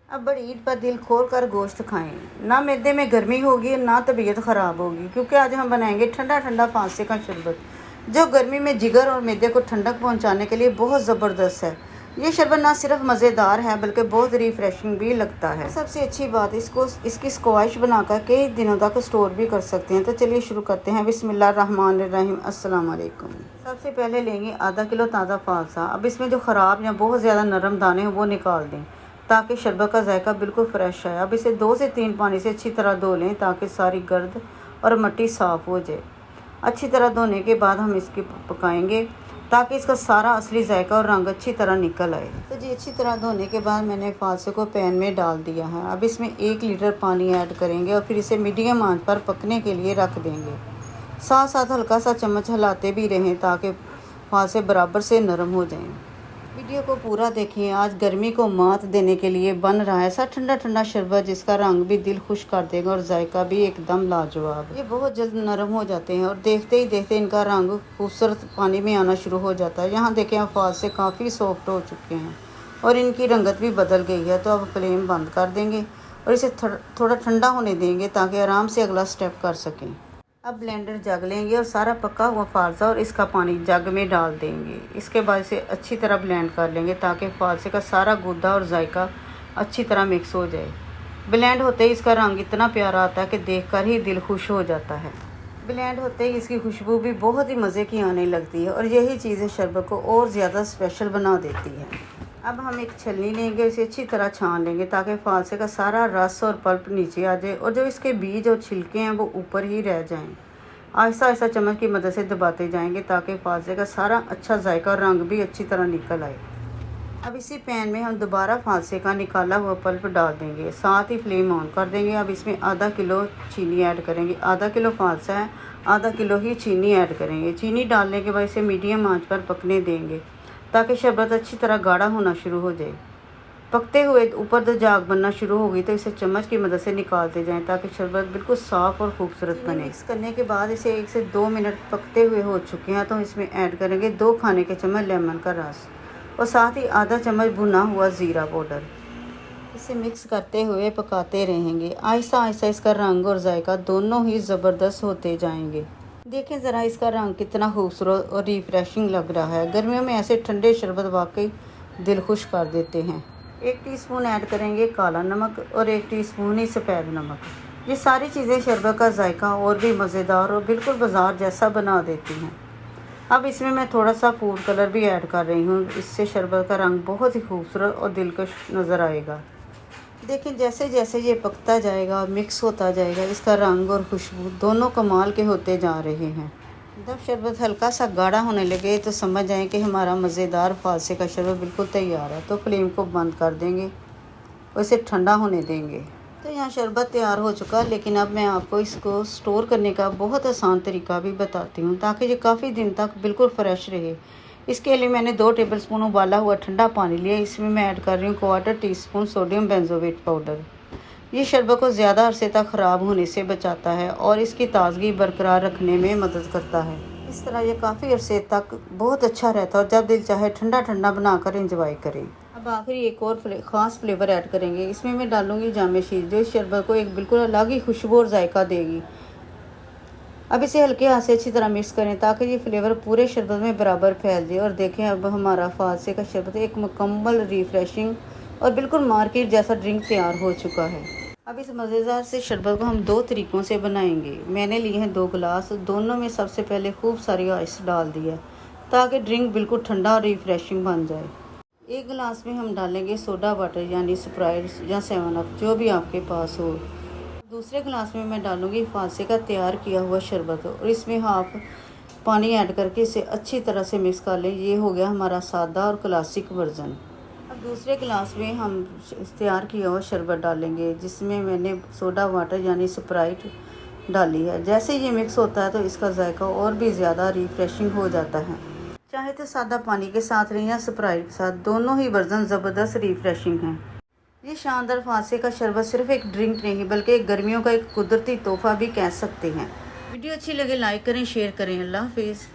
अब बड़ी ईद पर दिल खोल कर गोश्त खाएं, ना मैदे में गर्मी होगी ना तबीयत ख़राब होगी, क्योंकि आज हम बनाएंगे ठंडा ठंडा फांसे का शरबत जो गर्मी में जिगर और मैदे को ठंडक पहुंचाने के लिए बहुत ज़बरदस्त है। ये शरबत ना सिर्फ मज़ेदार है बल्कि बहुत रिफ़्रेशिंग भी लगता है। सबसे अच्छी बात इसकी स्क्वैश बनाकर कई दिनों तक स्टोर भी कर सकते हैं। तो चलिए शुरू करते हैं। बिस्मिल्लाहिर्रहमानिर्रहीम। अस्सलाम वालेकुम। सबसे पहले लेंगे आधा किलो ताज़ा फालसा। अब इसमें जो ख़राब या बहुत ज़्यादा नरम दाने हैं वो निकाल दें ताकि शरबत का जायका बिल्कुल फ्रेश आए। अब इसे 2 से 3 पानी से अच्छी तरह धो लें ताकि सारी गर्द और मिट्टी साफ़ हो जाए। अच्छी तरह धोने के बाद हम इसकी पकाएंगे ताकि इसका सारा असली जायका और रंग अच्छी तरह निकल आए। तो जी अच्छी तरह धोने के बाद मैंने फालसे को पैन में डाल दिया है। अब इसमें 1 लीटर पानी ऐड करेंगे और फिर इसे मीडियम आंच पर पकने के लिए रख देंगे। साथ साथ हल्का सा चम्मच हिलाते भी रहें ताकि फालसे बराबर से नरम हो जाएं। वीडियो को पूरा देखिए। आज गर्मी को मात देने के लिए बन रहा है ऐसा ठंडा ठंडा शरबत जिसका रंग भी दिल खुश कर देगा और जायका भी एकदम लाजवाब। ये बहुत जल्द नरम हो जाते हैं और देखते ही देखते इनका रंग खूबसूरत पानी में आना शुरू हो जाता है। यहाँ देखें अफवाज से काफ़ी सॉफ्ट हो चुके हैं और इनकी रंगत भी बदल गई है। तो अब फ्लेम बंद कर देंगे और इसे थोड़ा ठंडा होने देंगे ताकि आराम से अगला स्टेप कर सकें। अब ब्लेंडर जग लेंगे और सारा पका हुआ फालसा और इसका पानी जग में डाल देंगे। इसके बाद इसे अच्छी तरह ब्लेंड कर लेंगे ताकि फालसे का सारा गूदा और जायका अच्छी तरह मिक्स हो जाए। ब्लेंड होते ही इसका रंग इतना प्यारा आता है कि देखकर ही दिल खुश हो जाता है। ब्लेंड होते ही इसकी खुशबू भी बहुत ही मज़े की आने लगती है और यही चीज़ें शरबत को और ज़्यादा स्पेशल बना देती है। अब हम एक छलनी लेंगे, इसे अच्छी तरह छान लेंगे ताकि फालसे का सारा रस और पल्प नीचे आ जाए और जो इसके बीज और छिलके हैं वो ऊपर ही रह जाएं। आहिस्ता आहिस्ता चम्मच की मदद से दबाते जाएंगे ताकि फालसे का सारा अच्छा जायका और रंग भी अच्छी तरह निकल आए। अब इसी पैन में हम दोबारा फालसे का निकाला हुआ पल्प डाल देंगे, साथ ही फ्लेम ऑन कर देंगे। अब इसमें आधा किलो चीनी ऐड करेंगे। आधा किलो फालसा है, आधा किलो ही चीनी ऐड करेंगे। चीनी डालने के बाद इसे मीडियम आंच पर पकने देंगे ताकि शरबत अच्छी तरह गाढ़ा होना शुरू हो जाए। पकते हुए ऊपर से झाग बनना शुरू होगी तो इसे चम्मच की मदद से निकालते जाएं ताकि शरबत बिल्कुल साफ़ और खूबसूरत बने। मिक्स करने के बाद इसे 1 से 2 मिनट पकते हुए हो चुके हैं तो इसमें ऐड करेंगे 2 खाने के चम्मच लेमन का रस और साथ ही आधा चम्मच भुना हुआ ज़ीरा पाउडर। इसे मिक्स करते हुए पकाते रहेंगे। आहिस्ता आहिस्ता इसका रंग और जायका दोनों ही ज़बरदस्त होते जाएंगे। देखें ज़रा इसका रंग कितना खूबसूरत और रिफ्रेशिंग लग रहा है। गर्मियों में ऐसे ठंडे शरबत वाकई दिल खुश कर देते हैं। 1 टीस्पून ऐड करेंगे काला नमक और 1 टीस्पून ही सफ़ेद नमक। ये सारी चीज़ें शरबत का जायका और भी मज़ेदार और बिल्कुल बाजार जैसा बना देती हैं। अब इसमें मैं थोड़ा सा फूड कलर भी ऐड कर रही हूँ, इससे शरबत का रंग बहुत ही खूबसूरत और दिलकश नज़र आएगा। देखें जैसे जैसे ये पकता जाएगा और मिक्स होता जाएगा इसका रंग और खुशबू दोनों कमाल के होते जा रहे हैं। जब शरबत हल्का सा गाढ़ा होने लगे तो समझ जाएं कि हमारा मज़ेदार फालसे का शरबत बिल्कुल तैयार है। तो फ्लेम को बंद कर देंगे और इसे ठंडा होने देंगे। तो यहाँ शरबत तैयार हो चुका, लेकिन अब मैं आपको इसको स्टोर करने का बहुत आसान तरीका भी बताती हूँ ताकि ये काफ़ी दिन तक बिल्कुल फ्रेश रहे। इसके लिए मैंने 2 टेबलस्पून उबाला हुआ ठंडा पानी लिया। इसमें मैं ऐड कर रही हूँ 1/4 टीस्पून सोडियम बेंजोएट पाउडर। ये शरबत को ज़्यादा अरसे तक ख़राब होने से बचाता है और इसकी ताज़गी बरकरार रखने में मदद करता है। इस तरह ये काफ़ी अरसे तक बहुत अच्छा रहता है और जब दिल चाहे ठंडा ठंडा बनाकर एंजॉय करें। अब आखिरी एक और ख़ास फ्लेवर ऐड करेंगे। इसमें मैं डालूँगी जामे शीर जो इस शरबत को एक बिल्कुल अलग ही खुशबू और जायका देगी। अब इसे हल्के हाथ से अच्छी तरह मिक्स करें ताकि ये फ्लेवर पूरे शरबत में बराबर फैल जाए। और देखें अब हमारा फालसे का शरबत एक मुकम्मल रिफ्रेशिंग और बिल्कुल मार्केट जैसा ड्रिंक तैयार हो चुका है। अब इस मज़ेदार से शरबत को हम 2 तरीक़ों से बनाएंगे। मैंने लिए हैं 2 गिलास, दोनों में सबसे पहले खूब सारी आइस डाल दिया ताकि ड्रिंक बिल्कुल ठंडा और रिफ्रेशिंग बन जाए। 1 गिलास में हम डालेंगे सोडा वाटर यानी स्प्राइट या 7 अप जो भी आपके पास हो। दूसरे गिलास में मैं डालूँगी फालसे का तैयार किया हुआ शरबत और इसमें हाफ पानी ऐड करके इसे अच्छी तरह से मिक्स कर लें। ये हो गया हमारा सादा और क्लासिक वर्जन। अब दूसरे गिलास में हम तैयार किया हुआ शरबत डालेंगे जिसमें मैंने सोडा वाटर यानी स्प्राइट डाली है। जैसे ये मिक्स होता है तो इसका जायका और भी ज़्यादा रिफ्रेशिंग हो जाता है। चाहे तो सादा पानी के साथ लें या स्प्राइट के साथ, दोनों ही वर्जन ज़बरदस्त रिफ्रेशिंग हैं। ये शानदार फालसे का शरबत सिर्फ एक ड्रिंक नहीं बल्कि एक गर्मियों का एक कुदरती तोहफा भी कह सकते हैं। वीडियो अच्छी लगे लाइक करें, शेयर करें। अल्लाह हाफिज़।